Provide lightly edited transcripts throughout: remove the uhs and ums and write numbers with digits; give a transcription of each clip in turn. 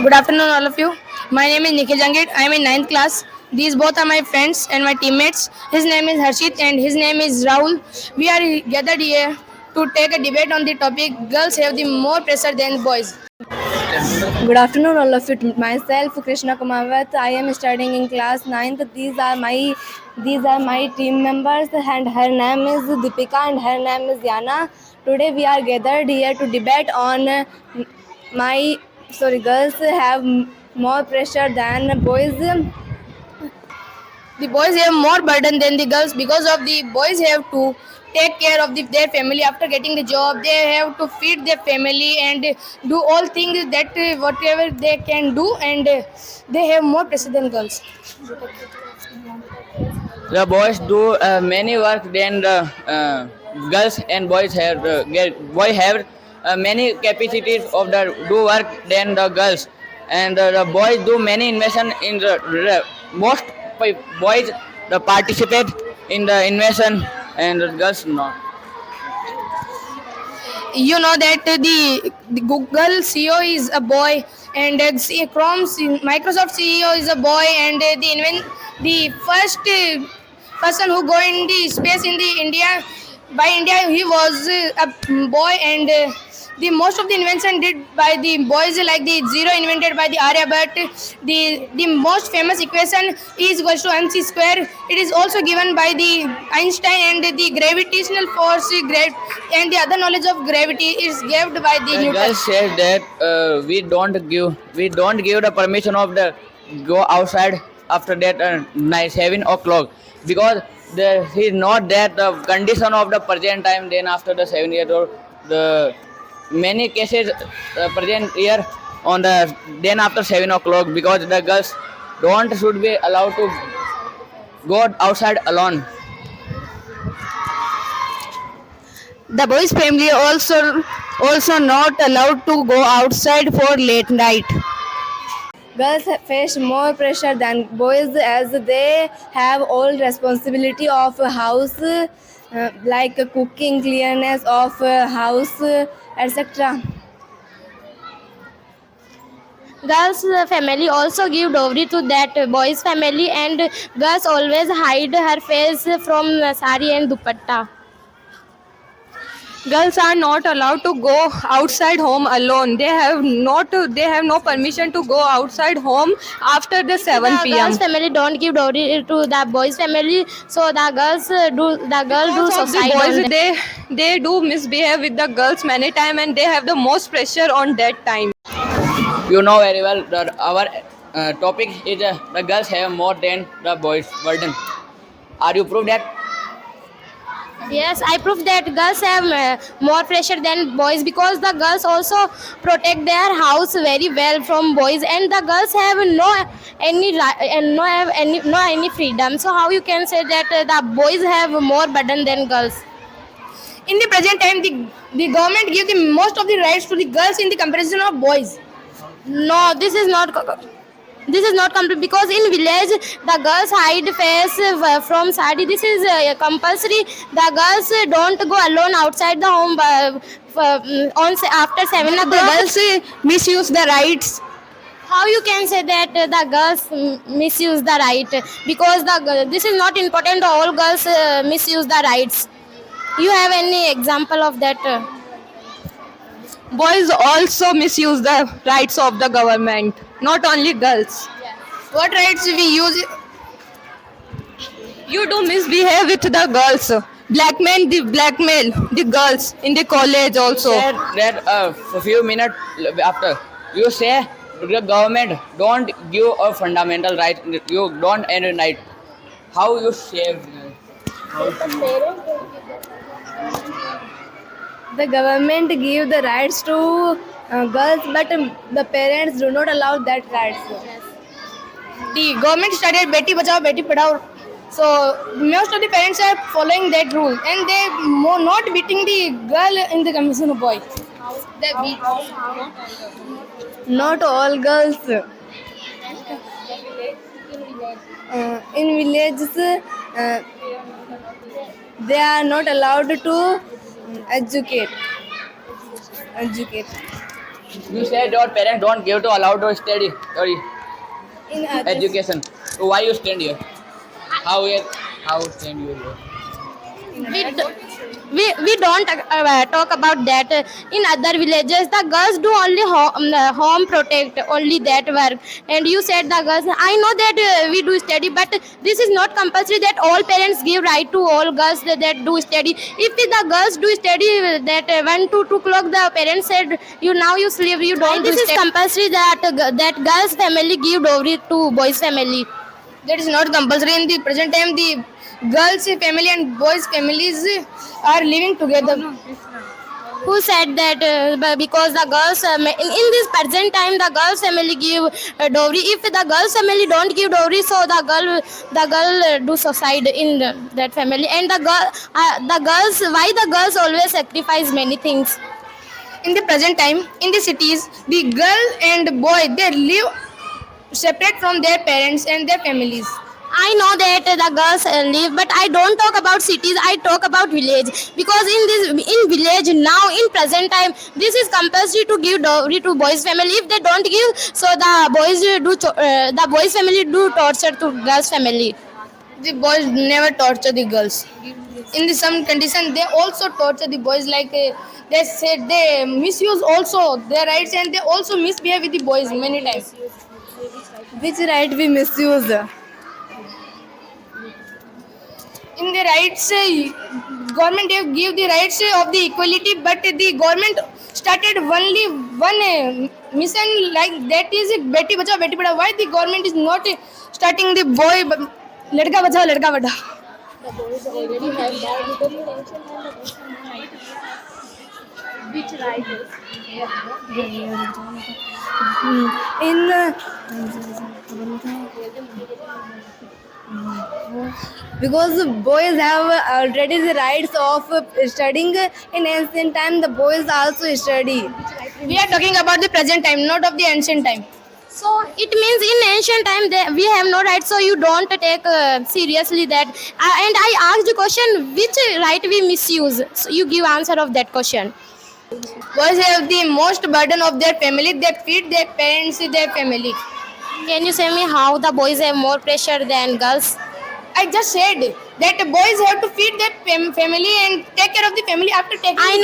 Good afternoon, all of you. My name is Nikhil Jangid. I am in ninth class. These both are my friends and my teammates. His name is Harshit and his name is Rahul. We are gathered here to take a debate on the topic girls have the more pressure than boys. Good afternoon, all of you. Myself, Krishna Kumavat. I am studying in class 9th. These are my team members, and her name is Deepika and her name is Yana. Today we are gathered here to debate on my girls have more pressure than boys. The boys have more burden than the girls because of the boys have to take care of their family after getting the job. They have to feed their family and do all things that whatever they can do, and they have more pressure than girls. The boys do many work than the girls, and boys have boy have many capacities of the do work than the girls, and the boys do many invention in the most boys the participate in the invention, and the girls not. You know that the Google CEO is a boy, and Microsoft CEO is a boy, and the first person who go in the space in the India he was a boy, and the most of the invention did by the boys, like the zero invented by the Aryabhat. The most famous equation is equals to mc square. It is also given by the Einstein, and the gravitational force and the other knowledge of gravity is given by the The Newton. girls says that we don't give the permission of the go outside after that night 7 o'clock, because there is not that the condition of the present time. Then after the 7 years old, the many cases present here on the then after 7 o'clock, because the girls don't should be allowed to go outside alone. The boys' family also not allowed to go outside for late night. Girls face more pressure than boys as they have all responsibility of a house, like cooking, clearness of house, etc. Girls' family also give dowry to that boys' family, and girls always hide her face from sari and dupatta. Girls are not allowed to go outside home alone. They have no permission to go outside home after the 7 The p.m. girls' family don't give dowry to the boys' family, so the girls do Because of the suicide on boys, them. they do misbehave with the girls many time, and they have the most pressure on that time. You know very well that our topic is the girls have more than the boys burden. Are you proof that? Yes, I prove that girls have more pressure than boys, because the girls also protect their house very well from boys, and the girls have no any freedom. So how you can say that the boys have more burden than girls? In the present time, the government give the most of the rights to the girls in the comparison of boys. No, this is not complete, because in village the girls hide face from sari. This is compulsory. The girls don't go alone outside the home after 7 o'clock. The girls misuse the rights. How you can say that the girls misuse the right? Because this is not important. All girls misuse the rights. You have any example of that? Boys also misuse the rights of the government, not only girls. What rights we use? You do misbehave with the girls. Blackmail the girls in the college also. Said that a few minutes after you say the government don't give a fundamental right. You don't any right. How you save? The government give the rights to girls, but the parents do not allow that rights. The government started Beti Bachao, Beti Padhao. So most of the parents are following that rule, and they not beating the girl in the comparison of boy. They beat. Not all girls. In villages, they are not allowed to educate. You said your parents don't give to allowed to study sorry, In other education. So why you stand here? How stand you here? we, d- we don't talk about that. In other villages the girls do only home protect, only that work. And you said the girls, I know that we do study, but this is not compulsory that all parents give right to all girls that do study. If the girls do study that 1 to 2 o'clock the parents said you now you sleep, you don't. This is compulsory that girls family give dowry to boys family. That is not compulsory. In the present time, the girls' family and boys' families are living together. Who said that because the girls in this present time the girls family give dowry. If the girls family don't give dowry, so the girl do suicide in that family. And the girls, why the girls always sacrifice many things? In the present time, in the cities, the girl and boy they live separate from their parents and their families. I know that the girls live, but I don't talk about cities. I talk about village, because in village now in present time this is compulsory to give dowry to boys family. If they don't give, so the boys family do torture to girls family. The boys never torture the girls. In the some condition, they also torture the boys. Like they said, they misuse also their rights and they also misbehave with the boys many times. which right we misuse? In the rights, government they give the rights of the equality, but the government started only one mission like that is beti bachao beti padhao. Why the government is not starting the boy ladka bachao ladka padhao? In because boys have already the rights of studying. In ancient time the boys also study. We are talking about the present time, not of the ancient time. So it means in ancient time we have no right, so you don't take seriously that. And I asked the question which right we misuse. So you give answer of that question. Boys have the most burden of their family. They feed their parents, their family. Can you say me how the boys have more pressure than girls? I just said that boys have to feed their family and take care of the family after taking I the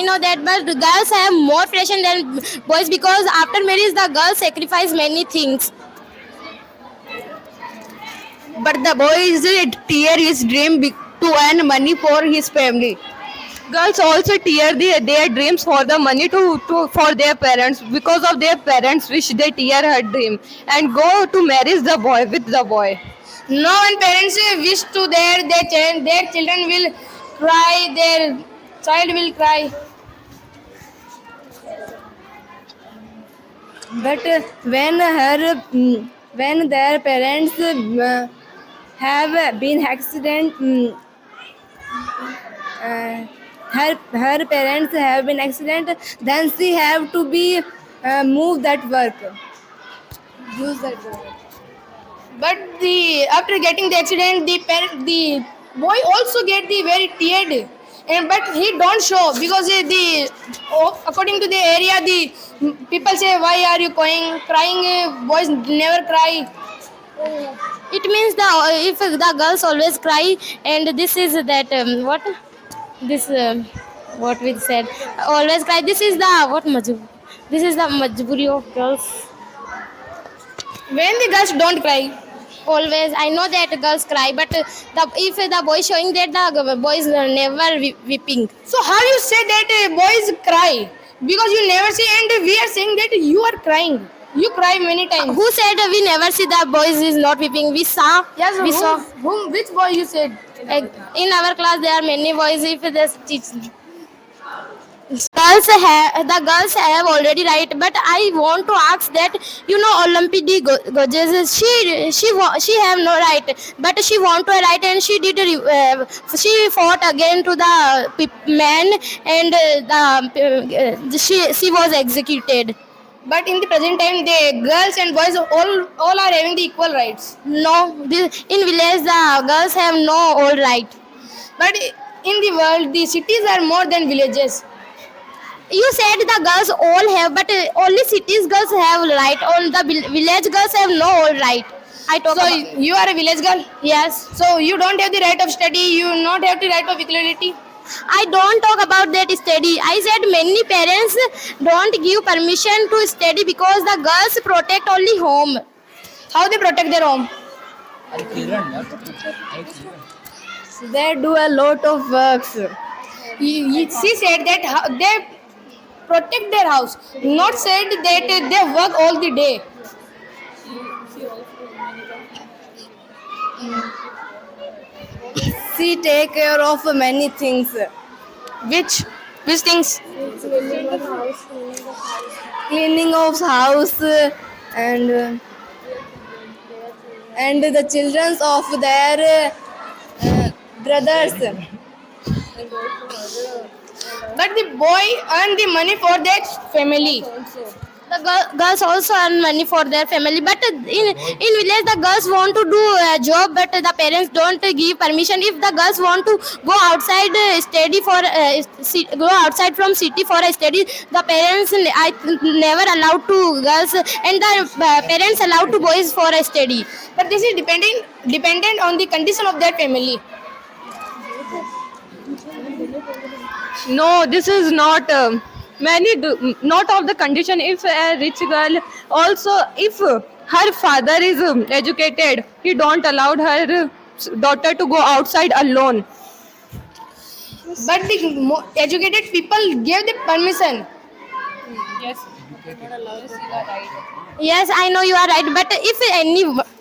know job. that, but the girls have more pressure than boys, because after marriage the girls sacrifice many things. But the boy is tear his dream to earn money for his family. Girls also tear their dreams for the money for their parents. Because of their parents wish they tear her dream and go to marry the boy with the boy. No one parents wish to their children will cry, their child will cry. But when their parents have been accident, her parents have been accident, then she have to be move that work, use that work. But after getting the accident, the boy also get the very teared, but he don't show because according to the area, the people say, why are you crying? Boys never cry. It means if the girls always cry, and this is that what we said, always cry. This is the this is the majburi of girls. When the girls don't cry, Always, I know that girls cry, but if the boy showing that the boys never weeping. so how you say that boys cry? Because you never see, and we are saying that you are crying. You cry many times. Who said we never see the boys is not weeping? We saw. Yes, we saw. Which boy you said? In our class there are many boys. If the teach the girls have already right, but I want to ask that Olympi D. Gojez, she have no right, but she want to right, and she did she fought again to the man, and she was executed. But in the present time, the girls and boys all are having the equal rights. No, in village the girls have no all right. But in the world, the cities are more than villages. You said the girls all have, but only cities girls have right. All the village girls have no all right. I talk So about. you are a village girl. Yes. So you don't have the right of study. You not have the right of equality. I don't talk about that study. I said many parents don't give permission to study because the girls protect only home. How they protect their home? They do a lot of works. She said that they protect their house, not said that they work all the day. She take care of many things. Which things? Cleaning of house and the children of their brothers. But the boy earn the money for their family. The girls also earn money for their family, but in village the girls want to do a job, but the parents don't give permission. If the girls want to go outside study for go outside from city for a study, the parents never allowed to girls, and the parents allowed to boys for a study. But this is dependent on the condition of their family. No, this is not. Many do, not of the condition. If a rich girl, also if her father is educated, he don't allow her daughter to go outside alone. But the educated people give the permission. Yes, I know you are right. But if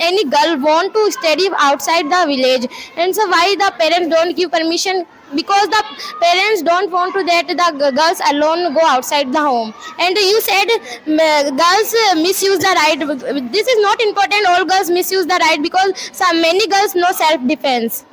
any girl want to study outside the village, and so why the parents don't give permission? Because the parents don't want to that the girls alone go outside the home. And you said girls misuse the right. This is not important. All girls misuse the right because many girls know self defense.